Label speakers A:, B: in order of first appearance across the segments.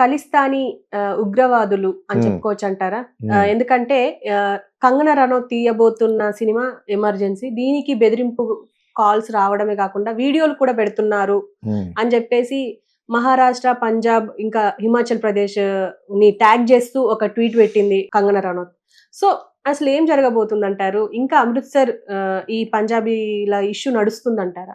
A: ఖలిస్తానీ ఉగ్రవాదులు అని
B: హ్మ్.
A: చెప్పుకోవచ్చంటారా?
B: హ్మ్.
A: ఎందుకంటే 'కంగనా రనౌత్' తీయబోతున్న సినిమా 'ఎమర్జెన్సీ'. దీనికి బెదిరింపు కాల్స్ రావడమే కాకుండా వీడియోలు కూడా పెడుతున్నారు
B: హ్మ్.
A: అని చెప్పేసి మహారాష్ట్ర, పంజాబ్ ఇంకా హిమాచల్ ప్రదేశ్‌ని ట్యాగ్ చేస్తూ ఒక ట్వీట్ పెట్టింది 'కంగనా రనౌత్'. సో, అసలేం జరగబోతుందంటారు? ఇంకా అమృత్సర్ ఈ పంజాబీల ఇష్యూ నడుస్తుందంటారా?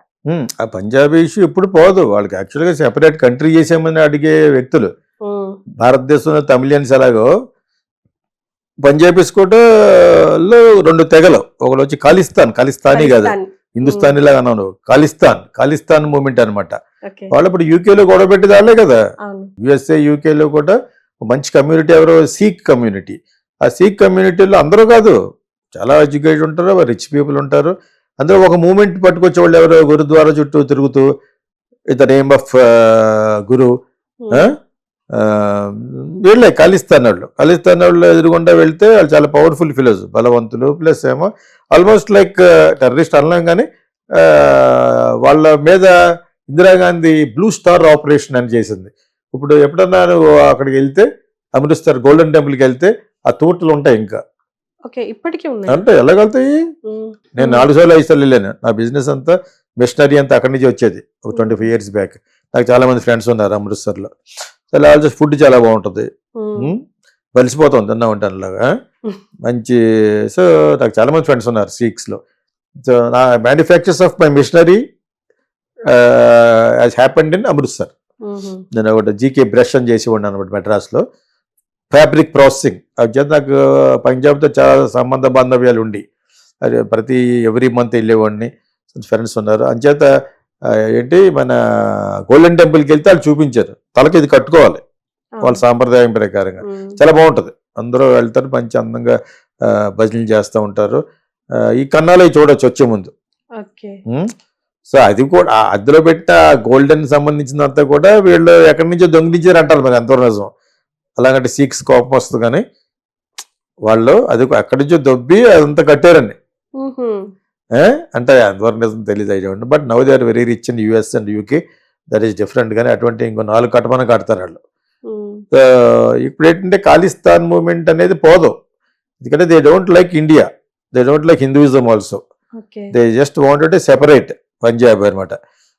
B: ఆ పంజాబీ ఇష్యూ ఎప్పుడు పోదు. వాళ్ళకి యాక్చువల్‌గా సెపరేట్ కంట్రీ చేసేయమని అడిగే వ్యక్తులు.
A: హ్మ్.
B: భారతదేశంలో తమిళియన్స్ ఎలాగో పంజాబీస్ కూడా లో 2 తెగలు. ఒకళ్ళొచ్చి ఖలిస్తానీ కాదు.
A: ఖలిస్తాన్. హ్మ్.
B: హిందుస్థానీలాగా అన్నావు నువ్వు. ఖలిస్తాన్ మూవ్‌మెంట్ అనమాట.
A: ఓకే.
B: వాళ్ళు ఇప్పుడు యూకేలో గొడవ పెట్టేది వాళ్ళే కదా!
A: అవును.
B: యూఎస్ఏ, యూకేలో కూడా మంచి కమ్యూనిటీ ఎవరు సిక్ కమ్యూనిటీ. ఆ సిక్ కమ్యూనిటీలో అందరూ కాదు. చాలా ఎడ్యుకేటెడ్ ఉంటారు, రిచ్ పీపుల్ ఉంటారు. అందులో ఒక మూవ్‌మెంట్ పట్టుకొచ్చేవాళ్ళు ఎవరు గురుద్వారా చుట్టూ తిరుగుతూ ఇన్ ద నేమ్ ఆఫ్ గురు. ఆ?
A: హ్మ్.
B: వీళ్ళే ఖలిస్తాన్ వాళ్ళు ఎదురుగుండా వెళ్తే వాళ్ళు చాలా పవర్ఫుల్ ఫిలోస్, బలవంతులు. ప్లస్ ఏమో ఆల్మోస్ట్ లైక్ టెర్రరిస్ట్ అనలేం కానీ వాళ్ళ మీద ఇందిరాగాంధీ బ్లూ స్టార్ ఆపరేషన్ అని చేసింది. ఇప్పుడు ఎప్పుడన్నా నువ్వు అక్కడికి వెళ్తే అమృత్సర్ గోల్డెన్ టెంపుల్కి వెళ్తే ఆ తూటలు ఉంటాయి ఇంకా.
A: ఓకే. ఇప్పటికి ఉన్నాయా?
B: అంటే ఎలాగలుగుతాయి?
A: హ్మ్.
B: నేను
A: హ్మ్.
B: 4 సార్లు 5 సార్లు వెళ్ళాను. నా బిజినెస్ అంతా మిషనరీ అంతా అక్కడి నుంచి వచ్చేది ఒక 25 ఇయర్స్ బ్యాక్. నాకు చాలా మంది ఫ్రెండ్స్ ఉన్నారు అమృత్సర్లో. చాలా ఆల్సో ఫుడ్ చాలా బాగుంటుంది.
A: హ్మ్.
B: బలిసిపోతాం తిన్నామంటే అలాగా
A: హ్మ్.
B: మంచి. సో నాకు చాలా మంది ఫ్రెండ్స్ ఉన్నారు సిక్స్లో. సో నా manufactures of my machinery has happened in Amritsar.
A: హుహు.
B: నేను ఒకటి జీకే బ్రష్ అని చేసి ఉన్నాను అనమాట మెడ్రాస్లో. ఫ్యాబ్రిక్ ప్రాసెసింగ్ అది చేత నాకు పంజాబ్తో చాలా సంబంధ బాంధవ్యాలు ఉండి అది ప్రతి ఎవ్రీ మంత్ వెళ్ళేవాడిని. ఫ్రెండ్స్ ఉన్నారు అంచేత ఏంటి మన గోల్డెన్ టెంపుల్కి వెళ్తే వాళ్ళు చూపించారు తలకి ఇది కట్టుకోవాలి వాళ్ళ
A: అవును.
B: సాంప్రదాయం ప్రకారంగా.
A: హ్మ్.
B: చాలా బాగుంటుంది. అందరూ వెళ్తారు మంచి అందంగా భజనలు చేస్తూ ఉంటారు. ఈ కన్నాలు అవి చూడొచ్చు వచ్చే ముందు.
A: ఓకే.
B: సో అది కూడా అందులో పెట్టిన గోల్డెన్ సంబంధించినంతా కూడా వీళ్ళు ఎక్కడి నుంచో దొంగిలించారు అంటారు మరి ఎంతో నిజం. అలాగంటే సిక్స్ కోపం వస్తుంది కానీ వాళ్ళు అది ఎక్కడి నుంచో దొబ్బి అదంతా కట్టారండి.
A: హుహు.
B: అంటే ఎంతవరకు నిజం తెలియదు ఐడియా ఉండి. But now they are very rich in US and UK. That is different. కానీ అటువంటి ఇంకో 4 కట్టమని కడతారు వాళ్ళు.
A: హ్మ్.
B: ఇప్పుడు ఏంటంటే ఖాళిస్తాన్ మూవ్మెంట్ అనేది పోదు. ఎందుకంటే they don't like India, they don't like Hinduism also.
A: Okay.
B: They just wanted a separate Punjab అనమాట.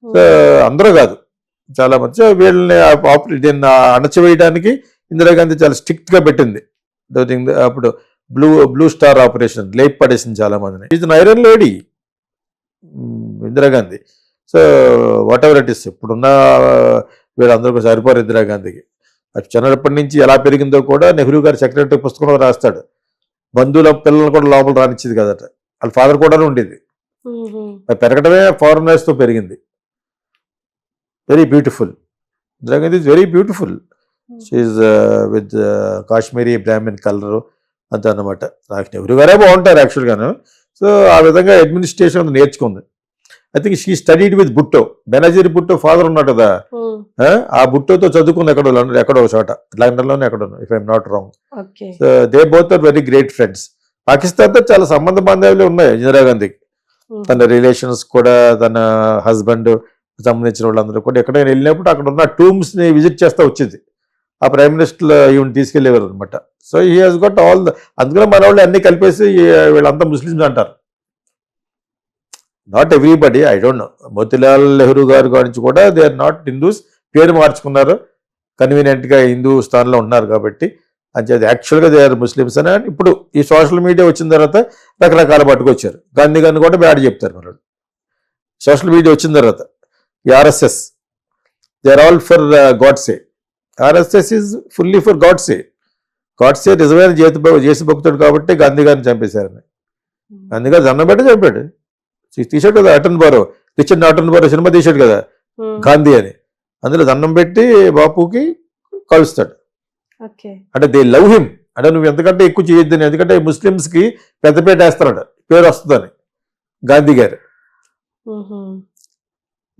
B: సో
A: హ్మ్.
B: అందరూ కాదు చాలా మంది. సో వీళ్ళని దీన్ని అణచివేయడానికి ఇందిరాగాంధీ చాలా స్ట్రిక్ట్ గా పెట్టింది. అప్పుడు బ్లూ స్టార్ ఆపరేషన్ లేపు పడేసింది చాలా మందిని. Is an iron lady Indira Gandhi. So what ever it is ఇప్పుడున్న వీళ్ళందరూ కూడా సరిపోరు ఇందిరాగాంధీకి. అది చిన్నప్పటి నుంచి ఎలా పెరిగిందో కూడా నెహ్రూ గారి సెక్రటరీ పుస్తకంలో రాస్తాడు. బంధువుల పిల్లలు కూడా లోపల రానిచ్చేది కదట. వాళ్ళ ఫాదర్ కూడా ఉండేది.
A: హుహు.
B: పెరగడమే ఫారినర్స్తో పెరిగింది. Very beautiful. Indira Gandhi is very beautiful. She with Kashmiri Brahmin colour అంత అనమాట. నాకు నెహ్రూ గారే బాగుంటారు యాక్చువల్గాను. సో ఆ విధంగా అడ్మినిస్ట్రేషన్ నేర్చుకుంది. I think she studied with బుట్టో. Benazir బుట్టో father ఉన్నాడు కదా.
A: హ్మ్.
B: ఆ బుట్టోతో చదువుకుంది ఎక్కడో చోట లండన్లోనే ఎక్కడో if I'm not wrong.
A: Okay.
B: So they both are very great friends. పాకిస్తాన్తో చాలా సంబంధ బాంధవ్యాలు ఉన్నాయి ఇందిరాగాంధీకి. తన
A: హుహు.
B: రిలేషన్స్ కూడా తన హస్బెండ్ సంబంధించిన వాళ్ళందరూ కూడా ఎక్కడైనా వెళ్ళినప్పుడు అక్కడ ఉన్న టూమ్స్ని విజిట్ చేస్తూ వచ్చింది. ఆ ప్రైమ్ మినిస్టర్ ఈవెన్ తీసుకెళ్లేవారు అనమాట. So he has got all అందుకనే మన వాళ్ళు అన్ని కలిపేసి వీళ్ళంతా ముస్లిమ్స్ అంటారు. Not everybody, I don't know. Motilal Nehru గారు గురించి కూడా దే ఆర్ నాట్ హిందూస్. పేరు మార్చుకున్నారు కన్వీనియంట్గా హిందూ స్థానంలో ఉన్నారు కాబట్టి. అది యాక్చువల్గా దే ఆర్ ముస్లిమ్స్ అని ఇప్పుడు ఈ సోషల్ మీడియా వచ్చిన తర్వాత రకరకాల పట్టుకొచ్చారు. గాంధీ గారిని కూడా బ్యాడ్ చెప్తారు మన సోషల్ మీడియా వచ్చిన తర్వాత. ఈ RSS they are all for Godse. RSS is fully for Godse. Godse నిజమైన చేసి భక్తుడు కాబట్టి గాంధీ గారిని చంపేశారని. గాంధీ గారు దండం పెట్టి చంపాడు. తీసాడు కదా అటన్ బారో, రిచర్డ్ అటన్ బారో సినిమా తీశాడు కదా గాంధీ అని. అందులో దండం పెట్టి బాపుకి కలుస్తాడు. అంటే దే లవ్ హిమ్. అంటే నువ్వు ఎంతకంటే ఎక్కువ చేయొద్దని, ఎందుకంటే ముస్లిమ్స్కి పెద్దపేట వేస్తున్నాడు పేరు వస్తుందని గాంధీ గారు.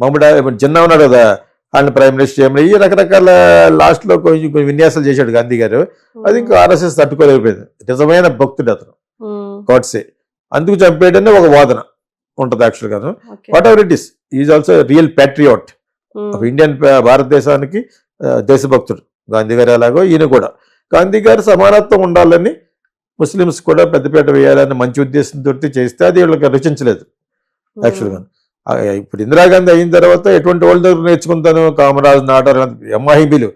B: మమ్మల్ని జిన్నా ఉన్నాడు కదా ఆయన ప్రైమ్ మినిస్టర్ ఏమైనా ఈ రకరకాల లాస్ట్లో కొంచెం విన్యాసాలు చేశాడు గాంధీ గారు. అది ఇంకా ఆర్ఎస్ఎస్ తట్టుకోలేకపోయింది. నిజమైన భక్తుడు అతను గాడ్సే. అందుకు చంపేయడని ఒక వాదన ఉంటుంది యాక్చువల్గాను. Whatever it is, is also real patriot of Indian భారతదేశానికి దేశభక్తుడు గాంధీ గారు ఎలాగో ఈయన కూడా. గాంధీ గారు సమానత్వం ఉండాలని, ముస్లిమ్స్ కూడా పెద్దపీట వేయాలని మంచి ఉద్దేశంతో చేస్తే అది వీళ్ళకి రుచించలేదు యాక్చువల్గా. ఇప్పుడు ఇందిరాగాంధీ అయిన తర్వాత ఎటువంటి వాళ్ళ దగ్గర నేర్చుకుంటాను, కామరాజ్, నాటార్, ఎంఐబీలు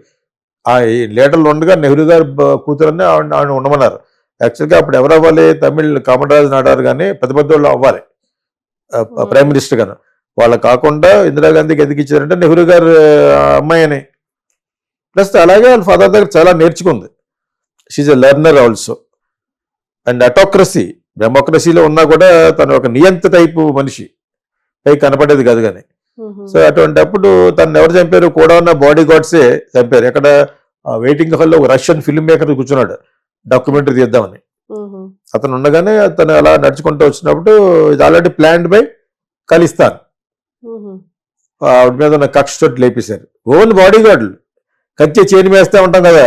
B: ఆ లీడర్లు ఉండగా నెహ్రూ గారు కూతురని ఆవిడ ఉండమన్నారు. యాక్చువల్గా అప్పుడు ఎవరు అవ్వాలి, తమిళ్ కామరాజ్, నాటార్ కానీ పెద్ద పెద్ద వాళ్ళు అవ్వాలి ప్రైమ్ మినిస్టర్ గాను. వాళ్ళు కాకుండా ఇందిరాగాంధీకి ఎందుకు ఇచ్చారంటే నెహ్రూ గారు అమ్మాయి అని. ప్లస్ అలాగే వాళ్ళ ఫాదర్ దగ్గర చాలా నేర్చుకుంది. She's a learner also. And autocracy, డెమోక్రసీలో ఉన్నా కూడా తను ఒక నియంత టైపు మనిషి, పైకి కనపడేది కాదు కానీ. సో అటువంటి అప్పుడు తను ఎవరు చంపారు, కూడా ఉన్న బాడీ గార్డ్సే చంపారు. ఎక్కడ వెయిటింగ్ హాల్లో ఒక రష్యన్ ఫిల్మ్ మేకర్ కూర్చున్నాడు డాక్యుమెంటరీ తీద్దామని. అతను ఉండగానే అతను అలా నడుచుకుంటూ వచ్చినప్పుడు ఇది ఆల్రెడీ ప్లాన్డ్ బై ఖలిస్తాన్. ఆవిడ మీద ఉన్న కక్ష తోటి లేపేశారు. ఓన్ బాడీ గార్డులు కంచె చేని వేస్తూ ఉంటాం కదా,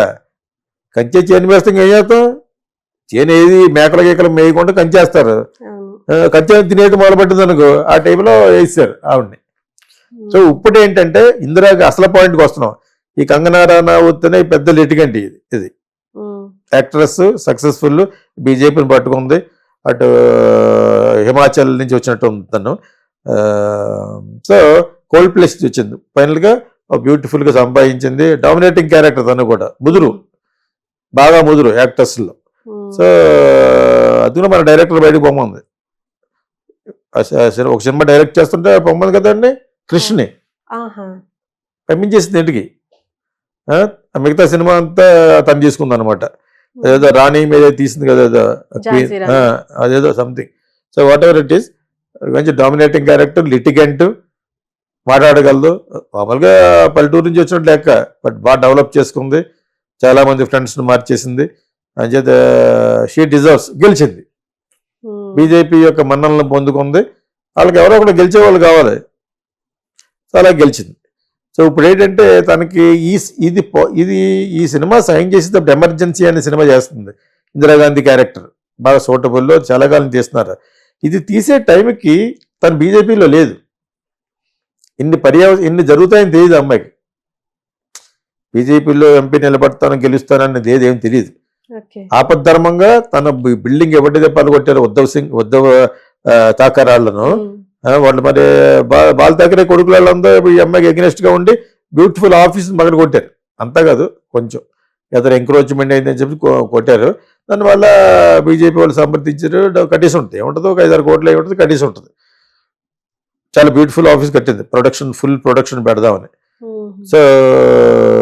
B: కంచె చేని వేస్తే ఏం చేస్తాం, చేను ఏది మేకల గీకలు మేయకుండా కంచేస్తారు. కంచె తినేది మొదలుపెట్టింది అనుకో, ఆ టైంలో వేసారు ఆవిడ్ని. సో ఇప్పుడు ఏంటంటే ఇందిరాకి అసలు పాయింట్కి వస్తున్నాం. ఈ కంగనా రనౌత్ అనే పెద్ద లిటిగెంట్ ఇది యాక్ట్రెస్, సక్సెస్ఫుల్, బీజేపీని పట్టుకుంది. అటు హిమాచల్ నుంచి వచ్చినట్టు ఉంది తను. సో కోల్డ్ ప్లేస్ వచ్చింది, ఫైనల్గా బ్యూటిఫుల్గా సంపాదించింది. డామినేటింగ్ క్యారెక్టర్ తను కూడా, ముదురు, బాగా ముదురు యాక్టర్స్లో. సో అది కూడా మన డైరెక్టర్ బయటకు పొమ్మంది. ఒక సినిమా డైరెక్ట్ చేస్తుంటే పొమ్మంది కదండి, కృష్ణని పంపించేసింది ఇంటికి. మిగతా సినిమా అంతా తను తీసుకుంది అనమాట. అదేదో రాణి మీద తీసింది కదా, అదేదో something. So what ever it is, మంచి డామినేటింగ్ క్యారెక్టర్, లిటిగెంట్, మాట్లాడగలదు. మామూలుగా పల్లెటూరు నుంచి వచ్చినట్టు లెక్క, బట్ బాగా డెవలప్ చేసుకుంది, చాలా మంది ఫ్రెండ్స్ని మార్చేసింది. అంచేత షీ డిజర్వ్స్, గెలిచింది. బీజేపీ యొక్క మన్నలను పొందుకుంది. వాళ్ళకి ఎవరో ఒకటి గెలిచేవాళ్ళు కావాలి, సో అలా గెలిచింది. సో ఇప్పుడు ఏంటంటే తనకి ఈ సినిమా సైన్ చేసేటప్పుడు ఎమర్జెన్సీ అనే సినిమా చేస్తుంది. ఇందిరాగాంధీ క్యారెక్టర్ బాగా సూటబుల్లో చాలా కాలం తీస్తున్నారు. ఇది తీసే టైంకి తను బీజేపీలో లేదు. ఇన్ని జరుగుతాయని తెలియదు అమ్మాయికి. బీజేపీలో ఎంపీ నిలబడతాను గెలుస్తానని ఏదేం తెలియదు. ఆపద్ధర్మంగా తన బిల్డింగ్ ఎవరి దెబ్బలు కొట్టారు, ఉద్ధవ్ ఠాకరేళ్లను వాళ్ళు. మరి బాల్ ఠాకరే కొడుకుల వాళ్ళందో ఈ అమ్మాయికి ఎగ్నెస్ట్ గా ఉండి బ్యూటిఫుల్ ఆఫీస్ మగడ కొట్టారు. అంతా కాదు, కొంచెం ఏదైనా ఎంక్రోచ్మెంట్ అయిందని చెప్పి కొట్టారు. దానివల్ల బీజేపీ వాళ్ళు సమర్థించారు. కట్టేసి ఉంటుంది, ఏముంటుందో ఒక 5-6 కోట్లు ఏముంటుంది, కట్టేసి ఉంటుంది. చాలా బ్యూటిఫుల్ ఆఫీస్ కట్టింది, ఫుల్ ప్రొడక్షన్ పెడదామని. సో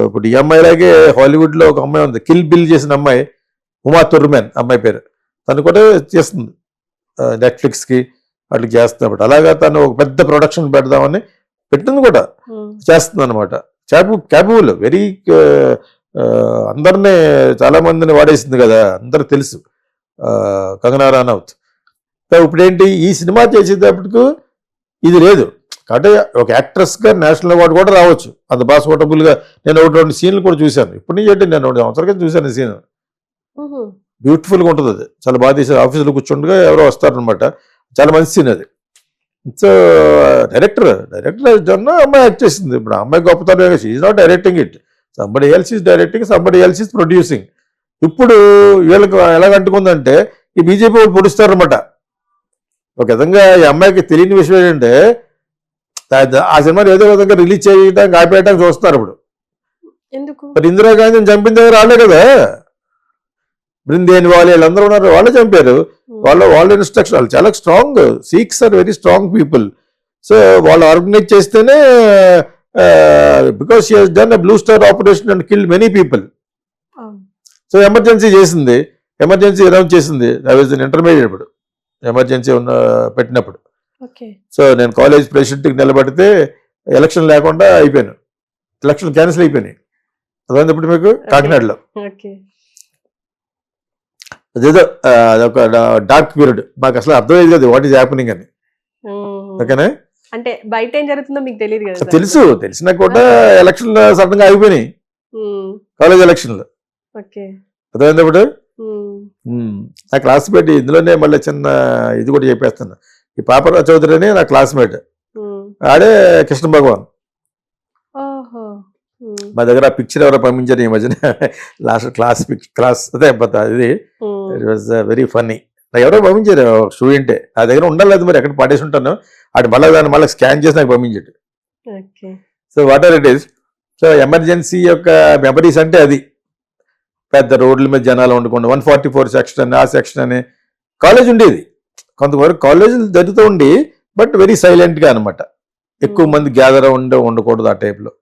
B: ఇప్పుడు ఈ అమ్మాయిలాగే హాలీవుడ్ లో ఒక అమ్మాయి ఉంది, కిల్ బిల్ చేసిన అమ్మాయి, ఉమా తుర్మెన్ అమ్మాయి పేరు. తను కూడా చేస్తుంది నెట్ఫ్లిక్స్ కి వాటికి చేస్తున్నప్పుడు. అలాగా తను ఒక పెద్ద ప్రొడక్షన్ పెడదామని పెట్టింది కూడా, చేస్తుంది అనమాట. క్యాపబుల్, వెరీ, అందరినీ చాలా మందిని వాడేసింది కదా, అందరికి తెలుసు కంగనా రనౌత్. ఇప్పుడు ఏంటి, ఈ సినిమా చేసేటప్పటికి ఇది లేదు కాబట్టి ఒక యాక్ట్రెస్ గా నేషనల్ అవార్డు కూడా రావచ్చు, అంత బాగా సూటబుల్ గా. నేను 1-2 సీన్లు కూడా చూశాను. ఇప్పుడు నుంచి ఏంటి, నేను 2 సంవత్సరాల క్రితం చూశాను సీన్. బ్యూటిఫుల్ గా ఉంటుంది, అది చాలా బాగా తీసారు. ఆఫీసులో కూర్చుండగా ఎవరో వస్తారనమాట, చాలా మంచి సీన్ అది. సో డైరెక్టర్ అమ్మాయి యాక్ట్ చేసింది. ఇప్పుడు అమ్మాయి గొప్పతనం, she's not directing it, somebody else is directing, somebody else is producing. ఇప్పుడు వీళ్ళకి ఎలాగంటుకుందంటే ఈ బీజేపీ వాళ్ళు పొడుస్తారనమాట. ఒక విధంగా ఈ అమ్మాయికి తెలియని విషయం ఏంటంటే ఆ సినిమాని ఏదో విధంగా రిలీజ్ చేయడానికి ఆపేయడానికి చూస్తున్నారు. ఇప్పుడు మరి ఇందిరాగాంధీని చంపిన దగ్గర రాలే కదా, బృందేని వాళ్ళు వీళ్ళందరూ ఉన్నారు, వాళ్ళే చంపారు. వాళ్ళ ఇన్స్ట్రక్షన్, వాళ్ళు చాలా strong, Sikhs are very strong people. So వాళ్ళు ఆర్గనైజ్ చేస్తేనే, because she has done a Blue Star operation and killed many people. So emergency చేసింది, ఎమర్జెన్సీ అనౌన్స్ చేసింది. ఐ వాజ్ ఇన్ ఇంటర్మీడియట్ ఇప్పుడు, ఎమర్జెన్సీ పెట్టినప్పుడు. సో నేను కాలేజ్ ప్రెసిడెంట్కి నిలబడితే ఎలక్షన్ లేకుండా అయిపోయాను, ఎలక్షన్ క్యాన్సిల్ అయిపోయినాయి. అదే ఇప్పుడు మీకు కాకినాడలో అదేదో అదొక డార్క్ పీరియడ్, మాకు అసలు అర్థమయ్యేది కదా వాట్ ఈజ్ హ్యాపెనింగ్ అని. ఓకేనా,
A: అంటే బయట ఏం జరుగుతుందో మీకు తెలియదు కదా.
B: తెలిసినా కూడా ఎలక్షన్లు సడన్ గా అయిపోయినాయి, కాలేజ్ ఎలక్షన్లు. అర్థమైంది ఇప్పుడు. నా క్లాస్మేట్, ఇందులోనే మళ్ళీ చిన్న ఇది కూడా చెప్పేస్తాను. ఈ పాపరావు చౌదరి అని నా క్లాస్మేట్, ఆడే కృష్ణ భగవాన్. మా దగ్గర ఆ పిక్చర్ ఎవరో పంపించారు ఈ మధ్యన లాస్ట్ క్లాస్ అదే ఇది ఇట్ వాజ్ వెరీ ఫన్నీ. నాకు ఎవరో పంపించారు స్టూడెంటే, నా దగ్గర ఉండాలి అది మరి ఎక్కడ పాడేసి ఉంటాను, అటు మళ్ళీ దాన్ని మళ్ళీ స్కాన్ చేసి నాకు పంపించాడు. So what ever it is. So emergency యొక్క మెమరీస్ అంటే అది. పెద్ద రోడ్ల మీద జనాలు ఉండకుండా 144 సెక్షన్ అని, ఆ సెక్షన్ అని కాలేజ్ ఉండేది. కొంతవరకు కాలేజీలు జరుగుతూ ఉండి బట్ వెరీ సైలెంట్గా అనమాట. ఎక్కువ మంది గ్యాదర్ ఉండకూడదు ఆ టైప్లో.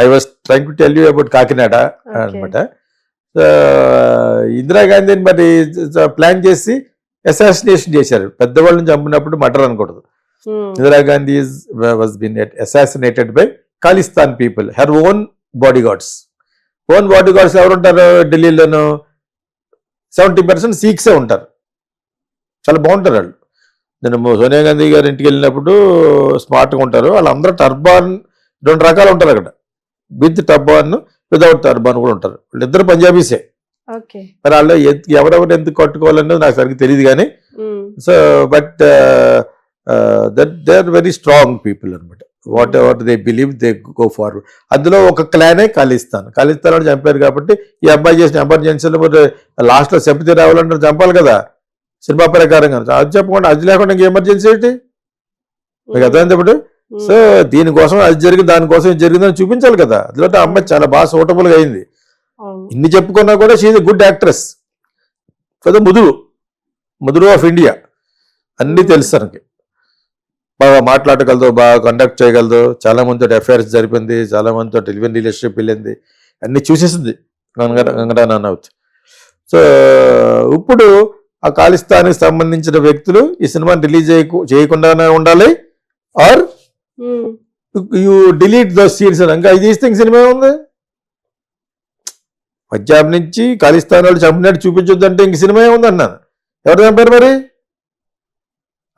B: I was trying to tell you about Kakinada అనమాట. ఇందిరాగాంధీని మరి ప్లాన్ చేసి అసాసినేషన్ చేశారు. పెద్దవాళ్ళని చంపినప్పుడు మర్డర్ అనకూడదు. Indira Gandhi was been assassinated by Khalistan people, her own body guards. Own body guards ఎవరు ఉంటారు ఢిల్లీలోను? 70% సిఖ్సే ఉంటారు. చాలా బాగుంటారు వాళ్ళు. నేను సోనియా గాంధీ గారి ఇంటికి వెళ్ళినప్పుడు స్మార్ట్గా ఉంటారు. వాళ్ళందరూ టర్బాన్ 2 రకాలు ఉంటారు అక్కడ, విత్ టర్బాన్, వితౌట్ టర్బాన్ కూడా ఉంటారు. వాళ్ళిద్దరు పంజాబీసే. మరి వాళ్ళు ఎవరెవరు ఎందుకు కట్టుకోవాలనేది నాకు సరిగ్గా తెలియదు కానీ, so but they are very strong people అనమాట. Whatever they believe they go forward. అందులో ఒక క్లానే ఖాలిస్తాన్ వాళ్ళు చంపారు కాబట్టి ఈ అబ్బాయి చేసిన ఎమర్జెన్సీలో మరి లాస్ట్లో సింపతి రావాలంటే చంపాలి కదా సినిమా ప్రకారంగా. అది చెప్పకుండా అది లేకుండా ఇంక ఎమర్జెన్సీ ఏంటి మీకు అర్థమైంది ఇప్పుడు. సో దీనికోసం అది జరిగింది, దానికోసం ఇది జరిగిందని చూపించాలి కదా. అందులో ఆ అమ్మాయి చాలా బాగా సూటబుల్గా అయింది. ఇన్ని చెప్పుకున్నా కూడా షీఈ్ ఎ గుడ్ యాక్ట్రెస్ కదా. ముదురు ఆఫ్ ఇండియా అన్నీ తెలుసు తనకి. బాగా మాట్లాడగలదు, బాగా కండక్ట్ చేయగలదు, చాలా మందితో అఫైర్స్ జరిపింది, చాలా మందితో టెలివిజన్ రిలేషన్షిప్ వెళ్ళింది, అన్ని చూసేసింది కంగనా రనౌత్. సో ఇప్పుడు ఆ ఖాలిస్తాన్కి సంబంధించిన వ్యక్తులు ఈ సినిమాని రిలీజ్ చేయకుండానే ఉండాలి, or you delete those scenes అని. ఇంకా ఇది ఇస్తే సినిమా ఉంది. పంజాబ్ నుంచి ఖాలిస్తాన్ వాళ్ళు చంపినట్టు చూపించొద్దు అంటే ఇంక సినిమా ఏముంది అన్నాను. ఎవరు చంపారు మరి?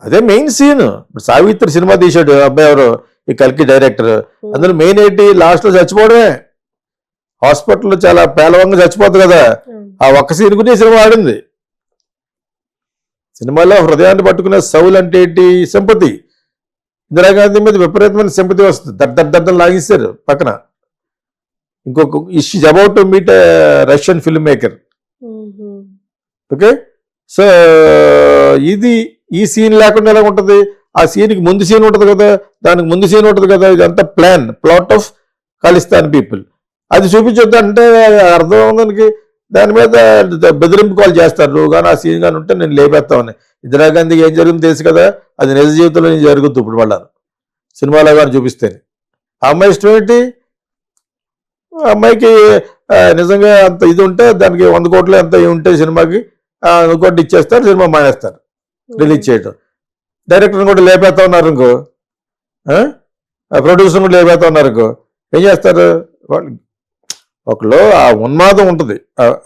B: అదే మెయిన్ సీన్. ఇప్పుడు సావిత్రి సినిమా తీశాడు అబ్బాయి ఎవరు, ఈ కల్కి డైరెక్టర్. అందులో మెయిన్ ఏంటి, లాస్ట్లో చచ్చిపోవడమే. హాస్పిటల్లో చాలా పేలవంగా చచ్చిపోతుంది కదా, ఆ ఒక్క సీన్ గురించి సినిమా ఆడింది. సినిమాలో హృదయాన్ని పట్టుకునే సౌల్ అంటే ఏంటి, సింపతి. ఇందిరాగాంధీ మీద విపరీతమైన సింపతి వస్తుంది, దద్దం లాగిస్తారు పక్కన. ఇంకొక issues about to meet Russian film maker. Okay, so ఇది ఈ సీన్ లేకుండా ఎలా ఉంటుంది? ఆ సీన్కి ముందు సీన్ ఉంటుంది కదా, దానికి ముందు సీన్ ఉంటుంది కదా. ఇదంతా ప్లాట్ ఆఫ్ ఖాలిస్తాన్ పీపుల్. అది చూపించొద్దు అంటే అర్థం ఉందానికి. దాని మీద బెదిరింపు కాల్ చేస్తారు, నువ్వు కానీ ఆ సీన్ కానీ ఉంటే నేను లేపేస్తామని. ఇందిరాగాంధీకి ఏం జరిగింది తెలుసు కదా, అది నిజ జీవితంలో నేను జరుగుతుంది ఇప్పుడు వాళ్ళ సినిమాలో కానీ చూపిస్తేనే. ఆ అమ్మాయి ఇష్టం ఏంటి? ఆ అమ్మాయికి నిజంగా అంత ఇది ఉంటే దానికి 100 కోట్లు ఎంత ఉంటే సినిమాకి 100 కోట్లు ఇచ్చేస్తారు, సినిమా మానేస్తారు రిలీజ్ చేయటం. డైరెక్టర్ని కూడా లేపేస్తా ఉన్నారు ఇంకో, ప్రొడ్యూసర్ని కూడా లేపేస్తా ఉన్నారు ఇంకో. ఏం చేస్తారు వాళ్ళు? ఒకళ్ళు ఆ ఉన్మాదం ఉంటుంది.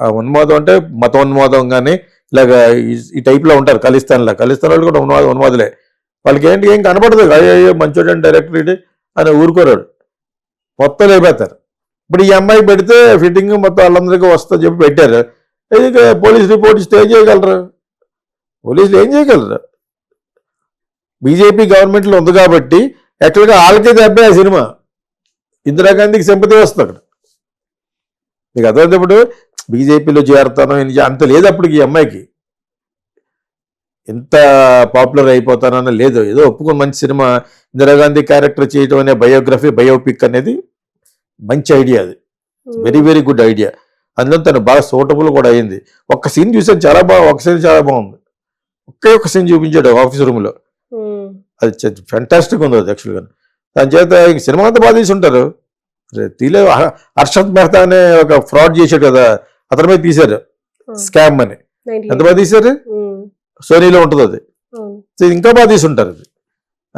B: ఆ ఉన్మాదం అంటే మత ఉన్మాదం కానీ ఇలాగ ఈ టైప్లో ఉంటారు. ఖాలిస్తాన్ వాళ్ళు కూడా ఉన్మాదులే. వాళ్ళకి ఏంటి ఏం కనపడదు, అయ్యో మంచోడు డైరెక్టర్ ఇది అని ఊరుకోరాడు, మొత్తం లేపేస్తారు. ఇప్పుడు ఈ అమ్మాయి పెడితే ఫిట్టింగ్ మొత్తం వాళ్ళందరికీ వస్తా చెప్పి పెట్టారు. ఇది పోలీస్ రిపోర్ట్ ఇస్తే ఏం చేయగలరు? పోలీసులు ఏం చేయగలరు? బీజేపీ గవర్నమెంట్లో ఉంది కాబట్టి యాక్చువల్గా వాళ్ళకే దెబ్బే ఆ సినిమా. ఇందిరాగాంధీకి సింపతి వస్తుంది అక్కడ. మీకు అర్థమైతే ఇప్పుడు బీజేపీలో చేరుతానో అంత లేదు అప్పటికి. ఈ అమ్మాయికి ఎంత పాపులర్ అయిపోతానో లేదు. ఏదో ఒప్పుకుని మంచి సినిమా ఇందిరాగాంధీ క్యారెక్టర్ చేయడం అనే బయోపిక్ అనేది మంచి ఐడియా. అది వెరీ వెరీ గుడ్ ఐడియా. అందులో తను బాగా సూటబుల్ కూడా అయింది. ఒక్క సీన్ చూసాను చాలా బాగా, ఒక సీన్ చాలా బాగుంది. ఒక్క సీన్ చూపించాడు ఆఫీస్ రూమ్లో, అది ఫెంటాస్టిక్ ఉంది అది యాక్చువల్గా. దాని చేత ఇంక సినిమా అంతా బాగా తీసుంటారు. తీలే హర్షద్ మెహతా అనే ఒక ఫ్రాడ్ చేశాడు కదా, అతని మీద తీశారు స్కామ్ అని. ఎంత బాగా తీశారు, సోనీలో ఉంటుంది అది. ఇంకా బాగా తీసుంటారు అది.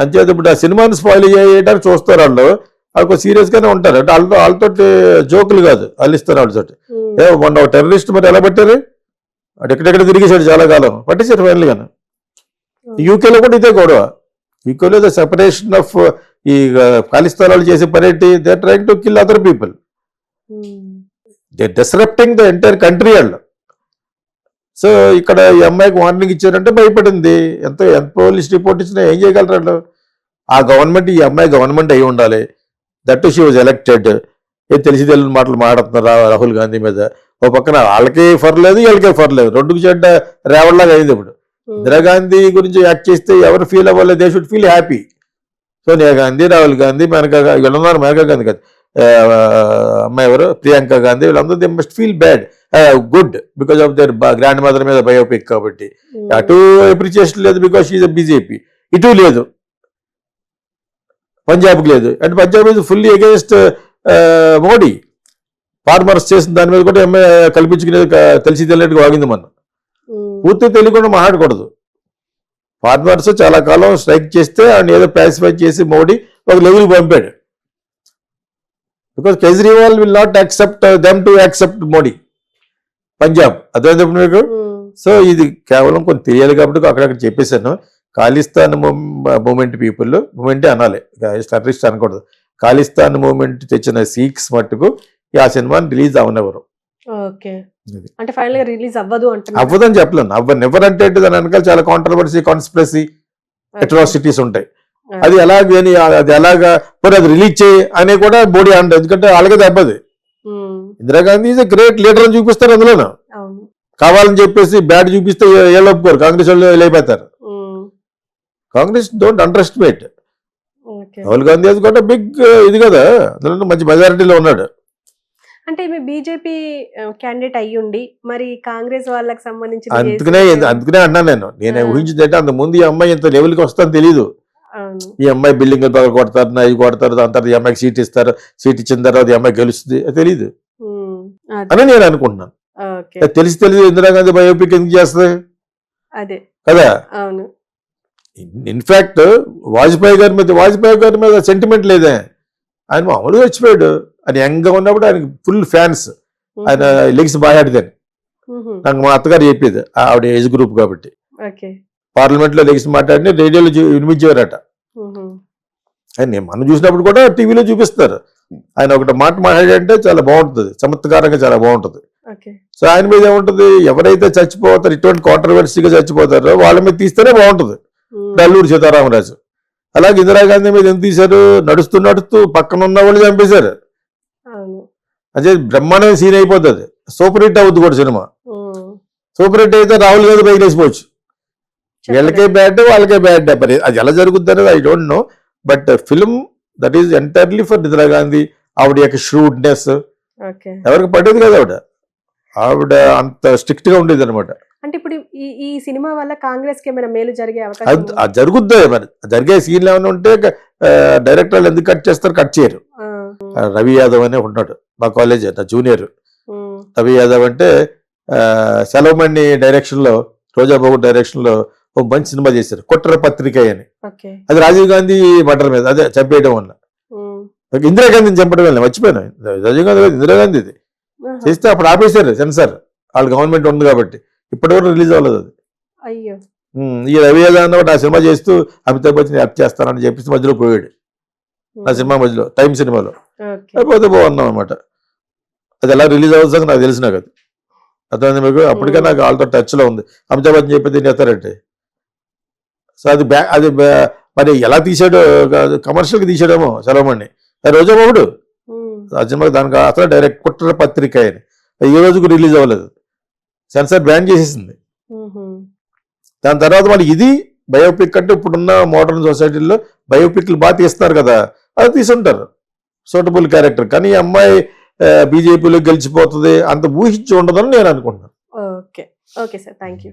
B: అంచేత ఇప్పుడు ఆ సినిమాని స్పాయిల్ చేయడానికి చూస్తారు వాళ్ళు. వాళ్ళు సీరియస్గానే ఉంటారు అంటే వాళ్ళతో జోకులు కాదు, వాళ్ళు ఇస్తారు వాళ్ళతోటి. మొన్న ఒక టెర్రరిస్ట్ మరి ఎలా పట్టారు, అటు ఎక్కడెక్కడ తిరిగేశాడు చాలా కాలం, పట్టేశారు ఫైనల్ గాను. యూకేలో కూడా ఇదే గొడవ. యూకేలో ద సెపరేషన్ ఆఫ్ ఈ ఖాలిస్తాన్ వాళ్ళు చేసే పనేంటి, they are trying to kill other people, they disrupting the entire country వాళ్ళు. సో ఇక్కడ ఈ అమ్మాయికి వార్నింగ్ ఇచ్చారంటే భయపడింది. ఎంత పోలీస్ రిపోర్ట్ ఇచ్చినా ఏం చేయగలరు వాళ్ళు? ఆ గవర్నమెంట్ ఈ అమ్మాయి గవర్నమెంట్ అయి ఉండాలి. That she was elected. తెలిసి తెలియని మాటలు మాట్లాడుతున్నారు రాహుల్ గాంధీ మీద. ఓ పక్కన వాళ్ళకి పర్లేదు వీళ్ళకే పర్లేదు, రెండుకు చెడ్డ రేవడ్లాగా అయింది ఇప్పుడు. ఇందిరాగాంధీ గురించి యాక్ట్ చేస్తే ఎవరు ఫీల్ అవ్వలేదు, they should feel happy. Sonia Gandhi, Rahul Gandhi, Maneka Gandhi, వీళ్ళున్నారు, మేనకా గాంధీ కాదు, అమ్మాయి ఎవరు, ప్రియాంక గాంధీ, వీళ్ళందరూ they must feel bad, good because of their grandmother మీద బయోపిక్ కాబట్టి. అటు అప్రిసియేషన్ లేదు బికాస్ షీఈ్ బీజేపీ, ఇటు లేదు, పంజాబ్కి లేదు. And Punjab is fully against Modi. Farmers చేసిన దాని మీద కూడా ఎంఏ కల్పించుకునేది తెలిసి తెలియట్టుగా వాగింది. మనం పూర్తి తెలియకుండా మాట్లాడకూడదు. ఫార్మర్స్ చాలా కాలం స్ట్రైక్ చేస్తే ఆయన ఏదో ప్యాసిఫై చేసి మోడీ ఒక లెవెల్కి పంపాడు. Because Kejriwal will not accept them to accept Modi Punjab. అదే మీకు. సో ఇది కేవలం కొంచెం తెలియాలి కాబట్టి అక్కడక్కడ చెప్పేశాను. ఖాళిస్తాన్ మూమెంట్ పీపుల్, మూమెంటే అనాలి, టెర్రరిస్ట్ అనకూడదు. ఖాళిస్తాన్ మూమెంట్ తెచ్చిన సిక్స్ మట్టుకు ఆ సినిమాని రిలీజ్ అవనెవరు.
A: అంటే ఫైనల్ గా రిలీజ్ అవ్వదు అంటే
B: అవ్వదని చెప్పలేను. నెవర్ అంటే దాని వెనకాల చాలా కాంట్రవర్సీ, కాన్స్పిరసీ, అట్రాసిటీస్ ఉంటాయి. అది ఎలాగని, అది ఎలాగా పోనీ అది రిలీజ్ చేయి అని కూడా మోడీ అంటారు, ఎందుకంటే అలాగే దెబ్బది. Indira Gandhi is a great leader అని చూపిస్తారు అందులోనూ. కావాలని చెప్పేసి బ్యాడ్ చూపిస్తే ఏళ్ళు ఒప్పుకోరు, కాంగ్రెస్ వాళ్ళు వెళ్ళిపోతారు. Congress don't under estimate. Rahul Gandhi అది కూడా బిగ్ ఇది కదా, అందులో మంచి మెజారిటీలో ఉన్నాడు.
A: అంటే బీజేపీ క్యాండిడేట్ అయ్యుండి మరి కాంగ్రెస్ వాళ్ళకి సంబంధించి
B: అందుకనే అన్నాను నేను ఊహించిందంటే అంత ముందు ఈ అమ్మాయి ఇంత లెవెల్కి వస్తుందని తెలీదు. ఈ అమ్మాయి బిల్డింగ్ పగల కొడతారు, అవి కొడతారు, దాని తర్వాత ఈ అమ్మాయికి సీట్ ఇస్తారు, సీట్ ఇచ్చిన తర్వాత ఈ అమ్మాయి గెలుస్తుంది తెలీదు అని నేను అనుకుంటున్నాను. తెలిసి ఇందిరాగాంధీ బయోపిక్ ఎందుకు చేస్తుంది కదా. ఇన్ఫాక్ట్ వాజ్పేయి గారి మీద సెంటిమెంట్ లేదే, ఆయన మామూలుగా వచ్చిపోయాడు. ఆయన యంగ్గా ఉన్నప్పుడు ఆయనకి ఫుల్ ఫ్యాన్స్, ఆయన లెగ్స్ బాగా ఆడిదాన్ని. నాకు మా అత్తగారు చెప్పేది, ఆవిడ ఏజ్ గ్రూప్ కాబట్టి. పార్లమెంట్ లో లెగ్స్ మాట్లాడిన రేడియోలో వినిపించేవారట. ఆయన మనం చూసినప్పుడు కూడా టీవీలో చూపిస్తారు. ఆయన ఒకటి మాట మాట్లాడంటే చాలా బాగుంటుంది, చమత్కారంగా చాలా బాగుంటుంది. సో ఆయన మీద ఏముంటుంది, ఎవరైతే చచ్చిపోతారు, ఇటువంటి కాంట్రవర్సీగా చచ్చిపోతారో వాళ్ళ మీద తీస్తేనే బాగుంటుంది. అల్లూరి సీతారామరాజు అలాగే ఇందిరాగాంధీ మీద ఎంత తీశారు, నడుస్తూ పక్కన ఉన్న వాళ్ళు చంపేశారు. అదే బ్రహ్మాండమైన సీన్ అయిపోతుంది, సూపర్ హిట్ అవుద్ది కూడా సినిమా. సూపర్ హిట్ అయితే రాహుల్ గాంధీ పైకి వేసిపోవచ్చు. వీళ్ళకే బ్యాడ్, వాళ్ళకే బ్యాడ్. మరి అది ఎలా జరుగుద్ది అనేది I don't no. But film that is entirely for Indira Gandhi. ఆవిడ యొక్క ష్రూడ్నెస్ ఎవరికి పడేది కదా, ఆవిడ అంత స్ట్రిక్ట్ గా ఉండేది అనమాట.
A: అంటే ఇప్పుడు ఈ సినిమా వల్ల కాంగ్రెస్ కి ఏమైనా మేలు జరిగే అవకాశం
B: జరుగుద్ది. మరి జరిగే సీన్లు ఏమైనా ఉంటే డైరెక్టర్లు ఎందుకు కట్ చేస్తారు, కట్ చేయరు. రవి యాదవ్ అనే ఉన్నాడు మా కాలేజ్, నా జూనియర్. రవి యాదవ్ అంటే సెలవుమణి డైరెక్షన్ లో, రోజాబాబు డైరెక్షన్ లో ఒక మంచి సినిమా చేశారు, కుట్ర పత్రిక అని. అది రాజీవ్ గాంధీ మర్డర్ మీద, అదే చంపేయడం వల్ల, ఇందిరాగాంధీని చంపడం వల్ల. మర్చిపోయాను, రాజీవ్ గాంధీ ఇందిరాగాంధీది చేస్తే అప్పుడు ఆపేశారు సెన్సార్, వాళ్ళ గవర్నమెంట్ ఉంది కాబట్టి. ఇప్పటివరకు రిలీజ్ అవ్వలేదు అది. ఈ రవి యాదవ్ అన్నమాట ఆ సినిమా చేస్తూ అమితాబ్ బచ్చన్ యాప్ చేస్తానని చెప్పేసి మధ్యలో పోయాడు. నా సినిమా మధ్యలో, టైం సినిమాలో అయిపోతే బాగున్నాం అనమాట. అది ఎలా రిలీజ్ అవుతుందో నాకు తెలిసినా కదా, అర్థమైంది మీకు. అప్పటికే నాకు వాళ్ళతో టచ్ లో ఉంది. అమితాబ్ బచ్చన్ చెప్పేది ఏం చేస్తారంటే, సో అది మరి ఎలా తీసాడో, కమర్షియల్ గా తీసాడేమో సెలవుమణి. రోజాబాబుడు ఆ సినిమా దానికి అసలు డైరెక్ట్ కుట్ర పత్రిక అని ఈ రోజుకు రిలీజ్ అవ్వలేదు, సెన్సార్ బ్యాన్ చేసేసింది. దాని తర్వాత మళ్ళీ ఇది బయోపిక్ అంటే ఇప్పుడున్న మోడర్న్ సొసైటీలో బయోపిక్లు బాగా తీస్తున్నారు కదా, అది తీసుంటారు సూటబుల్ క్యారెక్టర్. కానీ ఈ అమ్మాయి బీజేపీలో గెలిచిపోతుంది అంత ఊహించి ఉండదని నేను అనుకుంటున్నాను.
A: Okay sir, thank you.